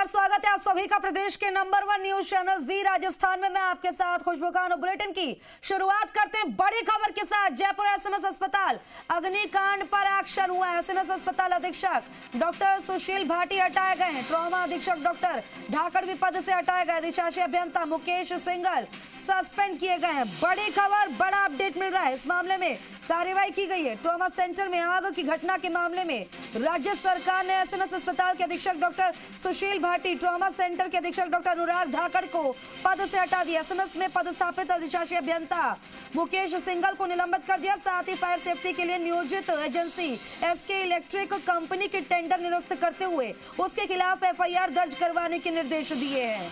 स्वागत है आप सभी का प्रदेश के नंबर 1 न्यूज चैनल जी राजस्थान में। मैं आपके साथ खुशबू खान। बुलेटिन की शुरुआत करते हैं बड़ी खबर के साथ। जयपुर एसएमएस अस्पताल अग्निकांड पर एक्शन हुआ। एसएमएस अस्पताल अधीक्षक डॉक्टर सुशील भाटी हटाए गए हैं। ट्रॉमा अधीक्षक डॉक्टर धाकड़ भी पद से हटाए गए। अधिशासी अभियंता मुकेश सिंघल सस्पेंड किए गए हैं। बड़ी खबर, बड़ा अपडेट मिल रहा है। इस मामले में कार्रवाई की गई है। ट्रॉमा सेंटर में आग की घटना के मामले में राज्य सरकार ने एसएमएस अस्पताल के अधीक्षक डॉक्टर सुशील भाटी, ट्रॉमा सेंटर के अधीक्षक डॉक्टर अनुराग धाकड़ को पद से हटा दिया। एसएमएस में पदस्थापित अधिशासी अभियंता मुकेश सिंघल को निलंबित कर दिया। साथ ही फायर सेफ्टी के लिए नियोजित एजेंसी एसके इलेक्ट्रिक कंपनी के टेंडर निरस्त करते हुए उसके खिलाफ एफआईआर दर्ज करवाने के निर्देश दिए हैं।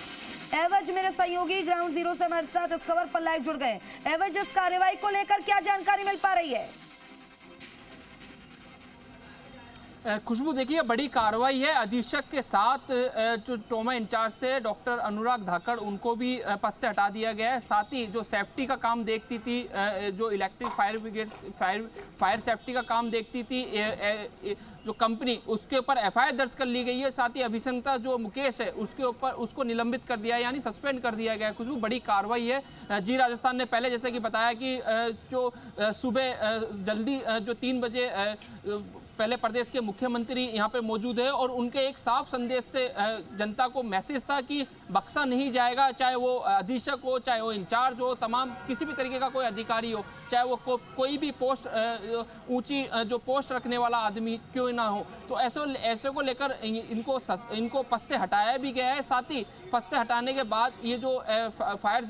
एवज मेरे सहयोगी ग्राउंड जीरो से हमारे साथ इस खबर पर लाइव जुड़ गए। एवज, इस कार्रवाई को लेकर क्या जानकारी मिल पा रही है? खुशबू, देखिए बड़ी कार्रवाई है। अधीक्षक के साथ जो ट्रॉमा इंचार्ज थे डॉक्टर अनुराग धाकड़, उनको भी पद से हटा दिया गया है। साथ ही जो सेफ्टी का काम देखती थी, जो electric fire brigade fire safety का काम देखती थी जो कंपनी, उसके ऊपर एफआईआर दर्ज कर ली गई है। साथ ही अभियंता जो मुकेश है उसके ऊपर उसको निलंबित कर दिया है, यानी सस्पेंड कर दिया गया है। खुशबू, बड़ी कार्रवाई है। जी राजस्थान ने पहले जैसे कि बताया कि जो सुबह जल्दी जो 3 बजे पहले प्रदेश के मुख्यमंत्री यहाँ पर मौजूद है और उनके एक साफ संदेश से जनता को मैसेज था कि बक्सा नहीं जाएगा, चाहे वो अधीक्षक हो, चाहे वो इंचार्ज हो, तमाम किसी भी तरीके का कोई अधिकारी हो, चाहे वो कोई भी पोस्ट ऊंची जो पोस्ट रखने वाला आदमी क्यों ना हो। तो ऐसे को लेकर इनको पद से हटाया भी गया है। साथ ही पद से हटाने के बाद ये जो फायर,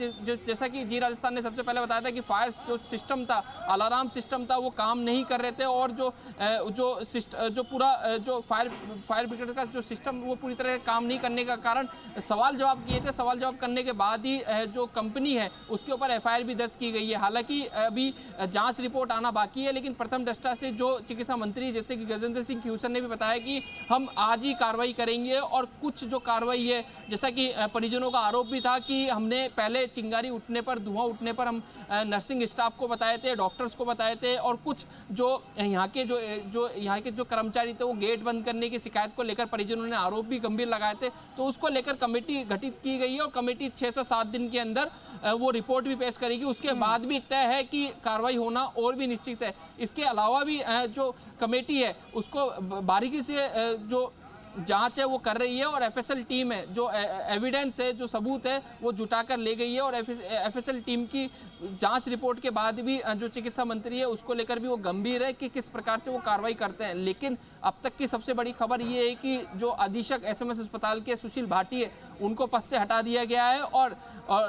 जैसा कि जी राजस्थान ने सबसे पहले बताया था कि फायर जो सिस्टम था, अलार्म सिस्टम था, वो काम नहीं कर रहे थे और जो पूरा जो फायर ब्रिगेड का जो सिस्टम वो पूरी तरह काम नहीं करने का कारण सवाल जवाब किए थे। सवाल जवाब करने के बाद ही जो कंपनी है उसके ऊपर एफआईआर भी दर्ज की गई है। हालांकि अभी जांच रिपोर्ट आना बाकी है, लेकिन प्रथम दृष्टया से जो चिकित्सा मंत्री जैसे कि गजेंद्र सिंह खींवसर ने भी बताया कि हम आज ही कार्रवाई करेंगे और कुछ जो कार्रवाई है, जैसा कि परिजनों का आरोप भी था कि हमने पहले चिंगारी उठने पर, धुआं उठने पर हम नर्सिंग स्टाफ को बताए थे, डॉक्टर्स को बताए थे और कुछ जो यहाँ के जो कर्मचारी थे वो गेट बंद करने की शिकायत को लेकर परिजनों ने आरोप भी गंभीर लगाए थे। तो उसको लेकर कमेटी गठित की गई है और कमेटी 6 से 7 दिन के अंदर वो रिपोर्ट भी पेश करेगी। उसके बाद भी तय है कि कार्रवाई होना और भी निश्चित है। इसके अलावा भी जो कमेटी है उसको बारीकी से जो जांच है वो कर रही है और एफएसएल टीम है, जो एविडेंस है, जो सबूत है वो जुटाकर ले गई है और एफएसएल टीम की जांच रिपोर्ट के बाद भी जो चिकित्सा मंत्री है उसको लेकर भी वो गंभीर है कि किस प्रकार से वो कार्रवाई करते हैं। लेकिन अब तक की सबसे बड़ी खबर ये है कि जो अधीक्षक एसएमएस अस्पताल के सुशील भाटी है उनको पद से हटा दिया गया है और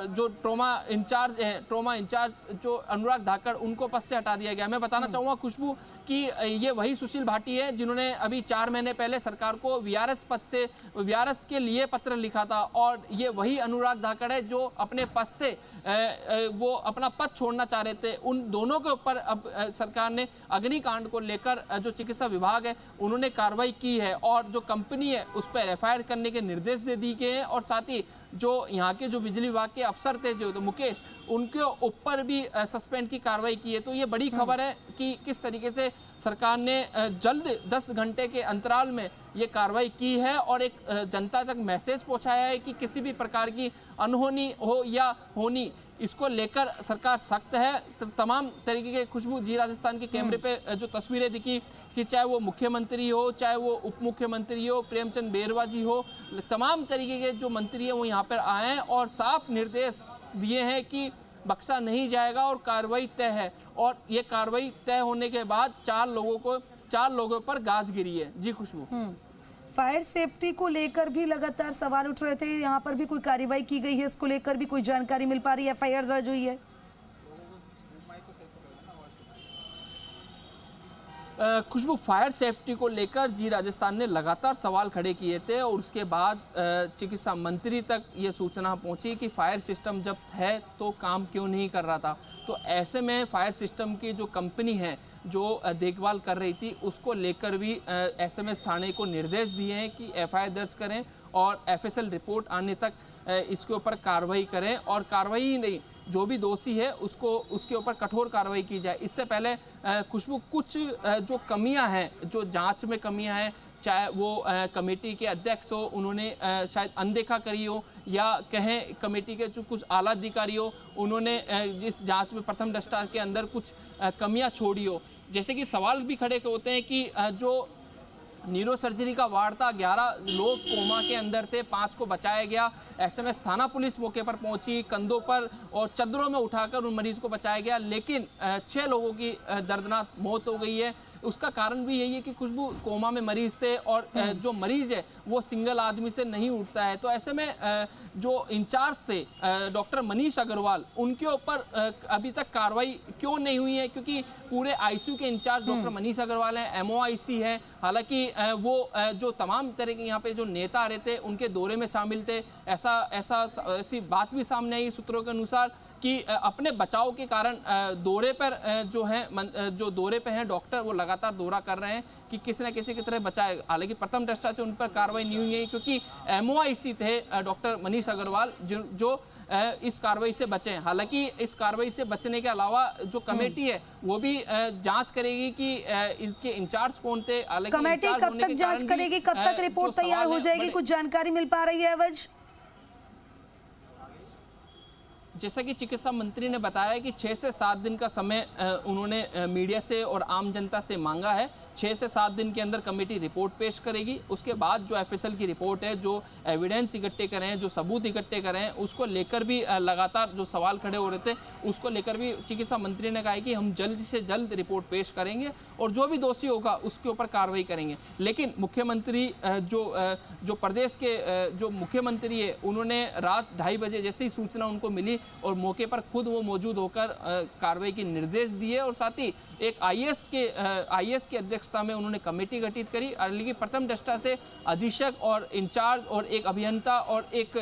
जो ट्रॉमा इंचार्ज जो अनुराग धाकड़, उनको पद से हटा दिया गया। मैं बताना चाहूँगा खुशबू कि ये वही सुशील भाटी है जिन्होंने अभी 4 महीने पहले सरकार को वीआरएस के लिए पत्र लिखा था और ये वही अनुराग धाकड़ है जो अपने पद से वो अपना पद छोड़ना चाह रहे थे। उन दोनों के ऊपर अब सरकार ने अग्निकांड को लेकर जो चिकित्सा विभाग है उन्होंने कार्रवाई की है और जो कंपनी है उस पर एफआईआर करने के निर्देश दे दिए गए हैं और साथ ही जो यहाँ के जो बिजली विभाग के अफसर थे जो तो मुकेश, उनके ऊपर भी सस्पेंड की कार्रवाई की है। तो ये बड़ी खबर है कि किस तरीके से सरकार ने जल्द 10 घंटे के अंतराल में ये कार्रवाई की है और एक जनता तक मैसेज पहुंचाया है कि किसी भी प्रकार की अनहोनी हो या होनी, इसको लेकर सरकार सख्त है। तमाम तरीके के खुशबू जी राजस्थान के कैमरे पे जो तस्वीरें दिखी कि चाहे वो मुख्यमंत्री हो, चाहे वो उप मुख्यमंत्री हो, प्रेमचंद बेरवा जी हो, तमाम तरीके के जो मंत्री हैं वो यहाँ पर आए हैं और साफ निर्देश दिए हैं कि बक्सा नहीं जाएगा और कार्रवाई तय है। और ये कार्रवाई तय होने के बाद 4 लोगों पर गाज गिरी है। जी खुशबू, फायर सेफ्टी को लेकर भी लगातार सवाल उठ रहे थे। यहाँ पर भी कोई कार्रवाई की गई है? इसको लेकर भी कोई जानकारी मिल पा रही है? एफआईआर दर्ज हुई है? खुशबू, फायर सेफ्टी को लेकर जी राजस्थान ने लगातार सवाल खड़े किए थे और उसके बाद चिकित्सा मंत्री तक ये सूचना पहुंची कि फायर सिस्टम जब है तो काम क्यों नहीं कर रहा था। तो ऐसे में फायर सिस्टम की जो कंपनी है जो देखभाल कर रही थी उसको लेकर भी एसएमएस थाने को निर्देश दिए हैं कि एफआईआर दर्ज करें और एफएसएल रिपोर्ट आने तक इसके ऊपर कार्रवाई करें। और कार्रवाई ही नहीं जो भी दोषी है उसको उसके ऊपर कठोर कार्रवाई की जाए। इससे पहले खुशबू कुछ जो कमियां हैं, जो जांच में कमियां हैं, चाहे वो कमेटी के अध्यक्ष हो, उन्होंने शायद अनदेखा करी हो, या कहें कमेटी के जो कुछ आला अधिकारी हो, उन्होंने जिस जांच में प्रथम दृष्टया के अंदर कुछ कमियां छोड़ी हो। जैसे कि सवाल भी खड़े होते हैं कि जो न्यूरो सर्जरी का वार्ड था, 11 लोग कोमा के अंदर थे, 5 को बचाया गया। एसएमएस थाना पुलिस मौके पर पहुंची, कंधों पर और चद्दरों में उठाकर उन मरीज को बचाया गया, लेकिन 6 लोगों की दर्दनाक मौत हो गई है। उसका कारण भी यही है कि खुशबू कोमा में मरीज थे और जो मरीज है वो सिंगल आदमी से नहीं उठता है। तो ऐसे में जो इंचार्ज थे डॉक्टर मनीष अग्रवाल, उनके ऊपर अभी तक कार्रवाई क्यों नहीं हुई है? क्योंकि पूरे आईसीयू के इंचार्ज डॉक्टर मनीष अग्रवाल हैं, एमओआईसी है। हालांकि वो जो तमाम तरह के यहाँ पे जो नेता आ रहे थे उनके दौरे में शामिल थे। ऐसी बात भी सामने आई सूत्रों के अनुसार कि अपने बचाव के कारण दौरे पर जो दौरे पे हैं डॉक्टर, वो लगातार दौरा कर रहे हैं कि किसी न किसी की तरह बचाए। हालांकि प्रथम दृष्टया से उन पर कार्रवाई नहीं हुई है, क्योंकि एमओआईसी थे डॉक्टर मनीष अग्रवाल जो इस कार्रवाई से बचे। हालांकि इस कार्रवाई से बचने के अलावा जो कमेटी है वो भी जांच करेगी कि इसके इंचार्ज कौन थे। कमेटी कब तक जांच करेगी, कब तक रिपोर्ट तैयार हो जाएगी, कुछ जानकारी मिल पा रही है अवज? जैसा कि चिकित्सा मंत्री ने बताया कि 6 से 7 दिन का समय उन्होंने मीडिया से और आम जनता से मांगा है। 6 से 7 दिन के अंदर कमेटी रिपोर्ट पेश करेगी। उसके बाद जो एफएसएल की रिपोर्ट है, जो एविडेंस इकट्ठे करें, जो सबूत इकट्ठे करें, उसको लेकर भी लगातार जो सवाल खड़े हो रहे थे उसको लेकर भी चिकित्सा मंत्री ने कहा है कि हम जल्द से जल्द रिपोर्ट पेश करेंगे और जो भी दोषी होगा उसके ऊपर कार्रवाई करेंगे। लेकिन मुख्यमंत्री जो प्रदेश के जो मुख्यमंत्री है, उन्होंने रात 2:30 बजे जैसे ही सूचना उनको मिली और मौके पर खुद वो मौजूद होकर कार्रवाई के निर्देश दिए और साथ ही एक आईएएस के अध्यक्षता में उन्होंने कमेटी गठित करी। लेकिन प्रथम दृष्टया से अधीक्षक और इंचार्ज और एक अभियंता और एक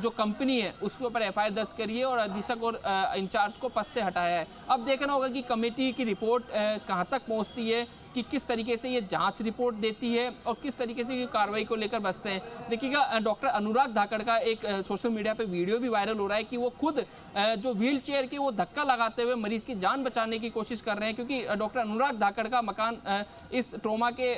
जो कंपनी है उसके ऊपर एफआईआर दर्ज करी है और अधीक्षक और इंचार्ज को पद से हटाया है। अब देखना होगा कि कमेटी की रिपोर्ट कहां तक पहुंचती है, कि किस तरीके से ये जांच रिपोर्ट देती है और किस तरीके से ये कार्रवाई को लेकर बसते हैं। देखिएगा, डॉक्टर अनुराग धाकड़ का एक सोशल मीडिया पे वीडियो भी वायरल हो रहा है कि वो खुद जो व्हील चेयर के वो धक्का लगाते हुए मरीज की जान बचाने की कोशिश कर रहे हैं, क्योंकि डॉक्टर अनुराग धाकड़ का मकान इस ट्रोमा के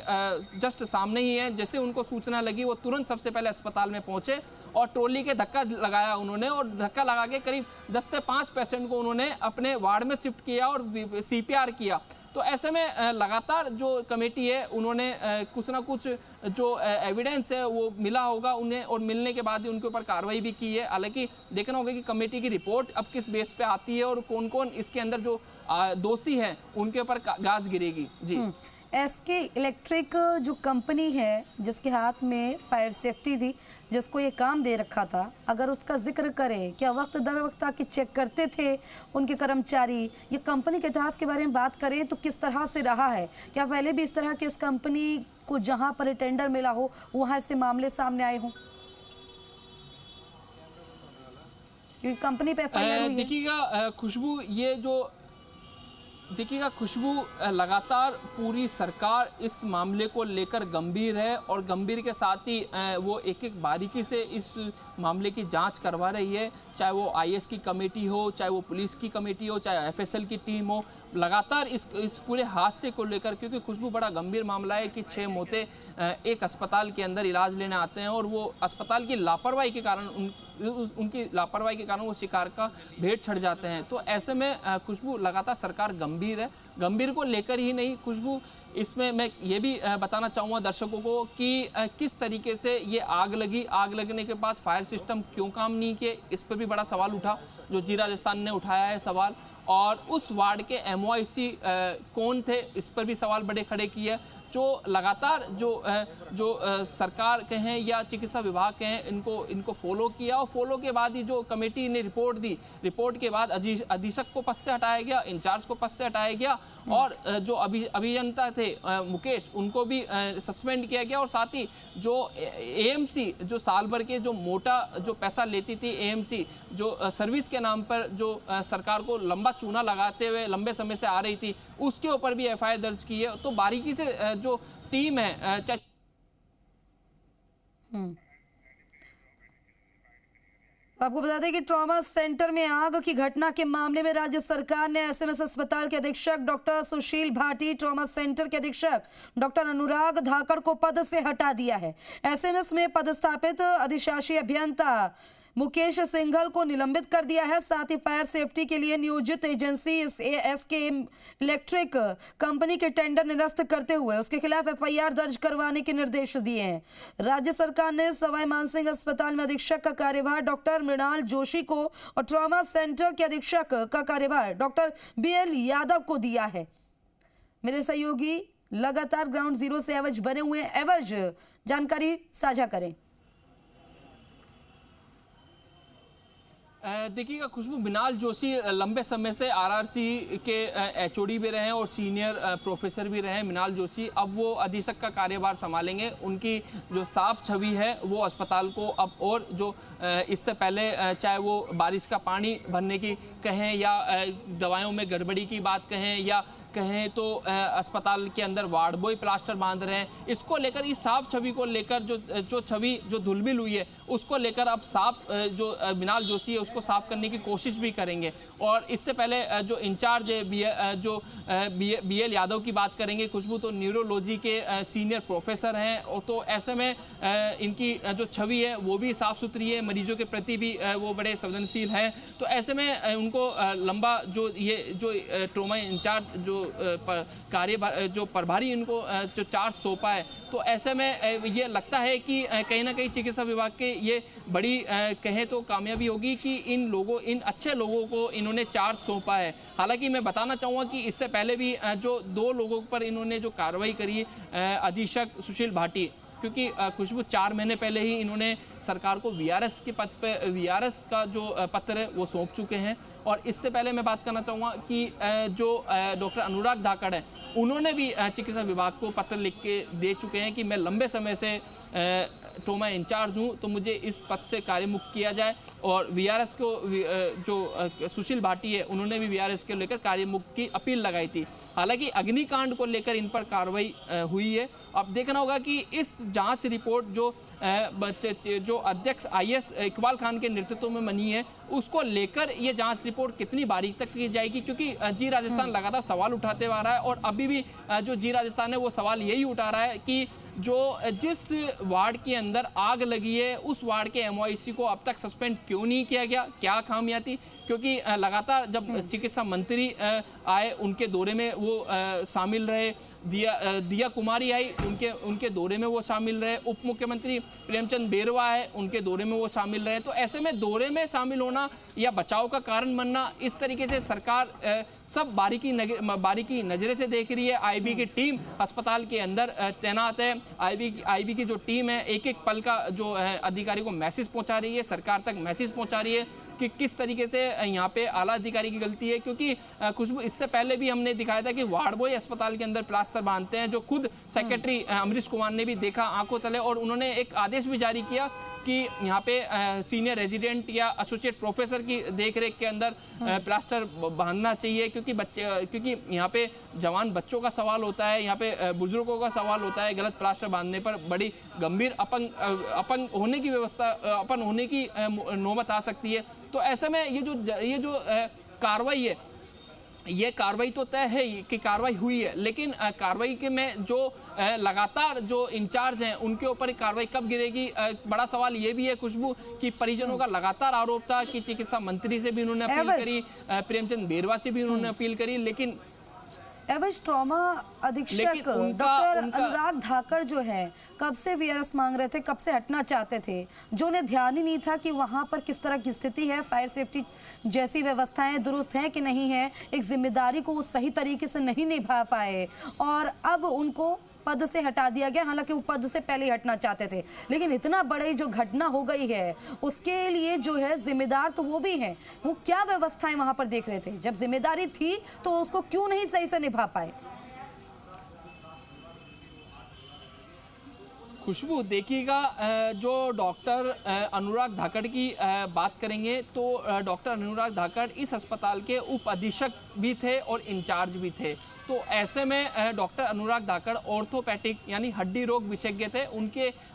जस्ट सामने ही है। जैसे उनको सूचना लगी वो तुरंत सबसे पहले अस्पताल में पहुंचे और ट्रॉली के धक्का लगाया उन्होंने, और धक्का लगा के करीब 10 से 5 पेशेंट को उन्होंने अपने वार्ड में शिफ्ट किया और सीपीआर किया। तो ऐसे में लगातार जो कमेटी है उन्होंने कुछ ना कुछ जो एविडेंस है वो मिला होगा उन्हें, और मिलने के बाद ही उनके ऊपर कार्रवाई भी की है। हालांकि देखना होगा कि कमेटी की रिपोर्ट अब किस बेस पे आती है और कौन कौन इसके अंदर जो दोषी हैं उनके ऊपर गाज गिरेगी। जी, एसके इलेक्ट्रिक जो कंपनी है जिसके हाथ में फायर सेफ्टी थी, जिसको ये काम दे रखा था, अगर उसका जिक्र करें, क्या वक्त दर वक्त आके चेक करते थे उनके कर्मचारी? ये कंपनी के इतिहास के बारे में बात करें तो किस तरह से रहा है? क्या पहले भी इस तरह के इस कंपनी को जहां पर टेंडर मिला हो वहां से मामले सामने आए हों? क्योंकि कंपनी पे एफआईआर हुई है। देखिएगा खुशबू, लगातार पूरी सरकार इस मामले को लेकर गंभीर है और गंभीर के साथ ही वो एक एक बारीकी से इस मामले की जांच करवा रही है। चाहे वो आईएएस की कमेटी हो, चाहे वो पुलिस की कमेटी हो, चाहे एफएसएल की टीम हो, लगातार इस पूरे हादसे को लेकर, क्योंकि खुशबू बड़ा गंभीर मामला है कि 6 मौतें एक अस्पताल के अंदर इलाज लेने आते हैं और वो अस्पताल की लापरवाही के कारण उनकी लापरवाही के कारण वो शिकार का भेंट चढ़ जाते हैं। तो ऐसे में खुशबू लगातार सरकार गंभीर है। गंभीर को लेकर ही नहीं खुशबू, इसमें मैं ये भी बताना चाहूँगा दर्शकों को कि किस तरीके से ये आग लगी, आग लगने के बाद फायर सिस्टम क्यों काम नहीं किए, इस पर भी बड़ा सवाल उठा, जो जी राजस्थान ने उठाया है सवाल। और उस वार्ड के एमओआईसी कौन थे, इस पर भी सवाल बड़े खड़े किए। जो लगातार जो सरकार कहें या चिकित्सा विभाग कहें, इनको फॉलो किया और फॉलो के बाद ही जो कमेटी ने रिपोर्ट दी, रिपोर्ट के बाद अधीक्षक को पद से हटाया गया, इंचार्ज को पद से हटाया गया और जो अभियंता थे मुकेश, उनको भी सस्पेंड किया गया। और साथ ही जो एएमसी, जो साल भर के जो मोटा जो पैसा लेती थी एएमसी, जो सर्विस के नाम पर जो सरकार को लंबा चूना लगाते हुए लंबे समय से आ रही थी, उसके ऊपर भी एफआईआर दर्ज की है। तो बारीकी से जो टीम है आपको बता दें कि ट्रॉमा सेंटर में आग की घटना के मामले में राज्य सरकार ने एसएमएस अस्पताल के अधीक्षक डॉक्टर सुशील भाटी, ट्रॉमा सेंटर के अधीक्षक डॉक्टर अनुराग धाकड़ को पद से हटा दिया है। एसएमएस में पदस्थापित अधिशासी अभियंता मुकेश सिंघल को निलंबित कर दिया है। साथ ही फायर सेफ्टी के लिए नियोजित एजेंसी एसके इलेक्ट्रिक कंपनी के टेंडर निरस्त करते हुए उसके खिलाफ एफआईआर दर्ज करवाने के निर्देश दिए हैं। राज्य सरकार ने सवाई मानसिंह अस्पताल में अधीक्षक का कार्यभार डॉक्टर मृणाल जोशी को और ट्रॉमा सेंटर के अधीक्षक का कार्यभार डॉक्टर बीएल यादव को दिया है। मेरे सहयोगी लगातार ग्राउंड जीरो से एवज बने हुए हैं। एवज, जानकारी साझा करें। देखिएगा खुशबू, मृणाल जोशी लंबे समय से आरआरसी के एचओडी भी रहे हैं और सीनियर प्रोफेसर भी रहे हैं। मृणाल जोशी अब वो अधीक्षक का कार्यभार संभालेंगे। उनकी जो साफ छवि है वो अस्पताल को अब, और जो इससे पहले चाहे वो बारिश का पानी भरने की कहें या दवाइयों में गड़बड़ी की बात कहें या कहें तो अस्पताल के अंदर वार्ड बॉय प्लास्टर बांध रहे हैं, इसको लेकर, इस साफ छवि को लेकर जो छवि जो धुलमिल हुई है उसको लेकर अब साफ जो मृणाल जोशी है उसको साफ करने की कोशिश भी करेंगे। और इससे पहले जो इंचार्ज है बीएल यादव की बात करेंगे खुशबू, तो न्यूरोलॉजी के सीनियर प्रोफेसर हैं, तो ऐसे में इनकी जो छवि है वो भी साफ सुथरी है, मरीजों के प्रति भी वो बड़े संवेदनशील हैं। तो ऐसे में उनको लंबा जो ट्रॉमा इंचार्ज जो कार्य जो प्रभारी इनको जो चार्ज सौंपा है, तो ऐसे में ये लगता है कि कहीं ना कहीं चिकित्सा विभाग के ये बड़ी कहें तो कामयाबी होगी कि इन अच्छे लोगों को इन्होंने चार्ज सौंपा है। हालांकि मैं बताना चाहूँगा कि इससे पहले भी जो 2 लोगों पर इन्होंने जो कार्रवाई करी, अधीक्षक सुशील भाटी, क्योंकि खुशबू 4 महीने पहले ही इन्होंने सरकार को वीआरएस के पद पे वीआरएस का जो पत्र है वो सौंप चुके हैं। और इससे पहले मैं बात करना चाहूँगा कि जो डॉक्टर अनुराग धाकड़ है उन्होंने भी चिकित्सा विभाग को पत्र लिख के दे चुके हैं कि मैं लंबे समय से ट्रॉमा इंचार्ज हूँ, तो मुझे इस पद से कार्यमुक्त किया जाए। और वीआरएस को जो सुशील भाटी है उन्होंने भी वीआरएस के लेकर कार्यमुक्त की अपील लगाई थी। हालांकि अग्निकांड को लेकर इन पर कार्रवाई हुई है। अब देखना होगा कि इस जांच रिपोर्ट जो अध्यक्ष आईएएस इकबाल खान के नेतृत्व में बनी है उसको लेकर ये जांच रिपोर्ट कितनी बारीक तक की जाएगी, क्योंकि जी राजस्थान लगातार सवाल उठाते आ रहा है और अभी भी जो जी राजस्थान है वो सवाल यही उठा रहा है कि जिस वार्ड के अंदर आग लगी है उस वार्ड के एमओआईसी को अब तक सस्पेंड क्यों नहीं किया गया, क्या खामियां थी। क्योंकि लगातार जब चिकित्सा मंत्री आए उनके दौरे में वो शामिल रहे, दिया कुमारी आई उनके दौरे में वो शामिल रहे, उप मुख्यमंत्री प्रेमचंद बेरवा आए उनके दौरे में वो शामिल रहे। तो ऐसे में दौरे में शामिल होना या बचाव का कारण बनना, इस तरीके से सरकार सब बारीकी नजरे से देख रही है। आईबी की टीम अस्पताल के अंदर तैनात है। आईबी की जो टीम है एक एक पल का जो है अधिकारी को मैसेज पहुंचा रही है, सरकार तक मैसेज पहुंचा रही है कि किस तरीके से यहाँ पे आला अधिकारी की गलती है। क्योंकि खुशबू, इससे पहले भी हमने दिखाया था कि वार्ड बॉय अस्पताल के अंदर प्लास्टर बांधते हैं, जो खुद सेक्रेटरी अमरीश कुमार ने भी देखा आंखों तले, और उन्होंने एक आदेश भी जारी किया कि यहाँ पे सीनियर रेजिडेंट या एसोसिएट प्रोफेसर की देखरेख के अंदर प्लास्टर बांधना चाहिए। क्योंकि यहाँ पे जवान बच्चों का सवाल होता है, यहाँ पे बुजुर्गों का सवाल होता है, गलत प्लास्टर बांधने पर बड़ी गंभीर अपंग होने की अपन होने की नौबत आ सकती है। तो ऐसे में ये जो कार्रवाई है, ये कार्रवाई तो तय है कि कार्रवाई हुई है, लेकिन कार्रवाई के में जो लगातार जो इंचार्ज हैं उनके ऊपर कार्रवाई कब गिरेगी, बड़ा सवाल ये भी है खुशबू कि परिजनों का लगातार आरोप था कि चिकित्सा मंत्री से भी उन्होंने अपील करी, प्रेमचंद बेरवा से भी उन्होंने अपील करी, लेकिन एवज ट्रॉमा अधीक्षक डॉक्टर अनुराग धाकड़ जो है कब से वीआरएस मांग रहे थे, कब से हटना चाहते थे, जो उन्हें ध्यान ही नहीं था कि वहां पर किस तरह की स्थिति है, फायर सेफ्टी जैसी व्यवस्थाएं दुरुस्त हैं कि नहीं है, एक जिम्मेदारी को वो सही तरीके से नहीं निभा पाए और अब उनको पद से हटा दिया गया। हालांकि वो पद से पहले ही हटना चाहते थे, लेकिन इतना बड़ी जो घटना हो गई है उसके लिए जो है जिम्मेदार तो वो भी हैं। वो क्या व्यवस्थाएं वहां पर देख रहे थे, जब जिम्मेदारी थी तो उसको क्यों नहीं सही से निभा पाए। खुशबू, देखिएगा जो डॉक्टर अनुराग धाकड़ की बात करेंगे तो डॉक्टर अनुराग धाकड़ इस अस्पताल के उप अधीक्षक भी थे और इंचार्ज भी थे। तो ऐसे में डॉक्टर अनुराग धाकड़ ऑर्थोपैटिक यानी हड्डी रोग विशेषज्ञ थे।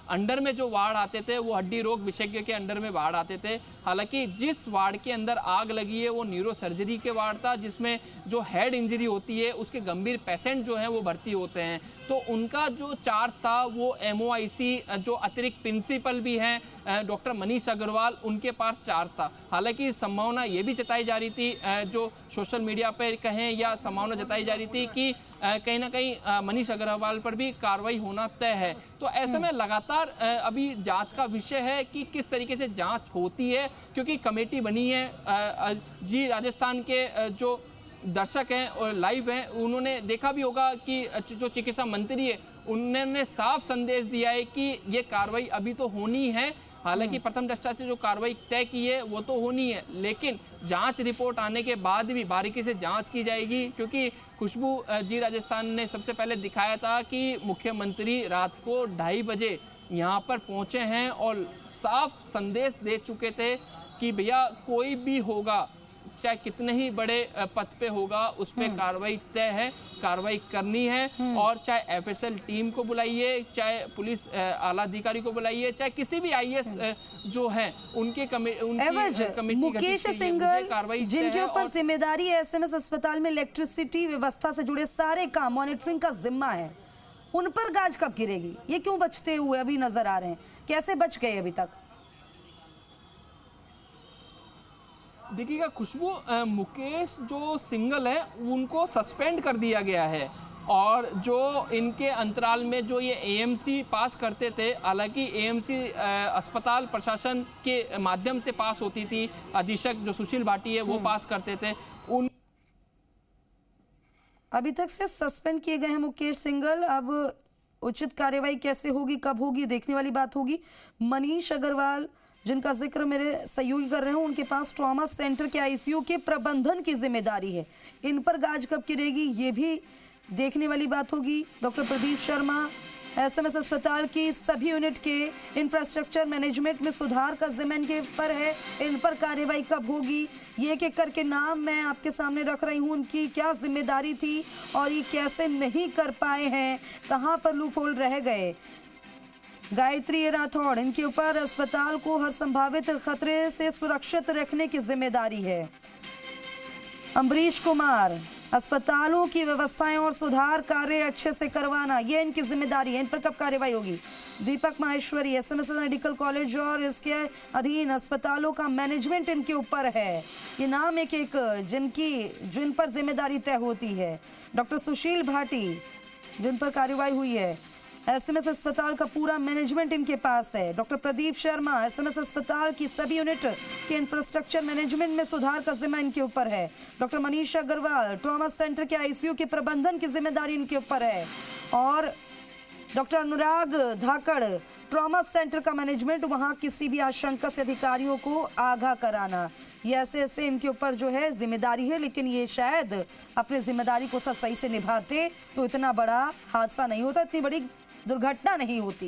अंडर में जो वार्ड आते थे वो हड्डी रोग विशेषज्ञ के अंडर में वार्ड आते थे। हालांकि जिस वार्ड के अंदर आग लगी है वो न्यूरो सर्जरी के वार्ड था, जिसमें जो हेड इंजरी होती है उसके गंभीर पेशेंट जो हैं वो भर्ती होते हैं। तो उनका जो चार्ज था वो MOIC जो अतिरिक्त प्रिंसिपल भी हैं डॉक्टर मनीष अग्रवाल, उनके पास चार्ज था। हालांकि संभावना ये भी जताई जा रही थी, जो सोशल मीडिया पर कहें या संभावना जताई जा रही थी कि कहीं ना कहीं मनीष अग्रवाल पर भी कार्रवाई होना तय है। तो ऐसे में लगातार अभी जांच का विषय है कि किस तरीके से जांच होती है, क्योंकि कमेटी बनी है। जी राजस्थान के जो दर्शक हैं और लाइव हैं, उन्होंने देखा भी होगा कि जो चिकित्सा मंत्री है उन्होंने साफ संदेश दिया है कि ये कार्रवाई अभी तो होनी है। हालांकि प्रथम दृष्टया से जो कार्रवाई तय की है वो तो होनी है, लेकिन जांच रिपोर्ट आने के बाद भी बारीकी से जांच की जाएगी। क्योंकि खुशबू जी राजस्थान ने सबसे पहले दिखाया था कि मुख्यमंत्री रात को 2:30 बजे यहाँ पर पहुँचे हैं और साफ संदेश दे चुके थे कि भैया कोई भी होगा, चाहे कितने ही बड़े पद पे होगा, उस पर कार्रवाई तय है, कार्रवाई करनी है। और चाहे FSL टीम को बुलाइए, चाहे पुलिस आला अधिकारी को बुलाइए, चाहे किसी भी IAS जो है उनकी कमेटी मुकेश सिंघल जिनके ऊपर जिम्मेदारी है SMS अस्पताल में इलेक्ट्रिसिटी व्यवस्था से जुड़े सारे काम मॉनिटरिंग का जिम्मा है, उन पर गाज कब गिरेगी? ये क्यों बचते हुए अभी नजर आ रहे हैं? कैसे बच गए अभी तक? देखिएगा खुशबू, मुकेश जो सिंघल है उनको सस्पेंड कर दिया गया है, और जो इनके अंतराल में जो ये AMC पास करते थे, हालांकि AMC अस्पताल प्रशासन के माध्यम से पास होती थी, अधीक्षक जो सुशील भाटी है वो पास करते थे। उन अभी तक सिर्फ सस्पेंड किए गए हैं मुकेश सिंघल। अब उचित कार्यवाही कैसे होगी, कब होगी, देखने वाली बात होगी। मनीष अग्रवाल जिनका जिक्र मेरे सहयोगी कर रहे हैं, उनके पास ट्रॉमा सेंटर के ICU के प्रबंधन की जिम्मेदारी है। इन पर गाज कब गिरेगी ये भी देखने वाली बात होगी। डॉक्टर प्रदीप शर्मा SMS अस्पताल की सभी यूनिट के इंफ्रास्ट्रक्चर मैनेजमेंट में सुधार का जिम्मा इनके पर है। इन पर कार्रवाई कब होगी, ये एक एक करके नाम मैं आपके सामने रख रही हूँ। उनकी क्या जिम्मेदारी थी और ये कैसे नहीं कर पाए हैं, कहाँ पर लूप होल रह गए। गायत्री राठौड़, इनके ऊपर अस्पताल को हर संभावित खतरे से सुरक्षित रखने की जिम्मेदारी है। अम्बरीश कुमार, अस्पतालों की व्यवस्थाएं और सुधार कार्य अच्छे से करवाना, ये इनकी जिम्मेदारी है। इन पर कब कार्रवाई होगी। दीपक माहेश्वरी, SMS मेडिकल कॉलेज और इसके अधीन अस्पतालों का मैनेजमेंट इनके ऊपर है। ये नाम एक एक जिन पर जिम्मेदारी तय होती है। डॉक्टर सुशील भाटी जिन पर कार्रवाई हुई है, SMS अस्पताल का पूरा मैनेजमेंट इनके पास है। डॉक्टर प्रदीप शर्मा, SMS अस्पताल की सभी यूनिट के इंफ्रास्ट्रक्चर मैनेजमेंट में सुधार का जिम्मा इनके ऊपर है। Doctor Manish Agrawal, trauma centre के ICU के प्रबंधन की जिम्मेदारी इनके ऊपर है। और डॉक्टर अनुराग धाकड़, ट्रॉमा सेंटर का मैनेजमेंट, वहां किसी भी आशंका से अधिकारियों को आगाह कराना, ये ऐसे ऐसे इनके ऊपर जो है जिम्मेदारी है। लेकिन ये शायद अपनी जिम्मेदारी को सब सही से निभाते तो इतना बड़ा हादसा नहीं होता, इतनी बड़ी दुर्घटना नहीं होती।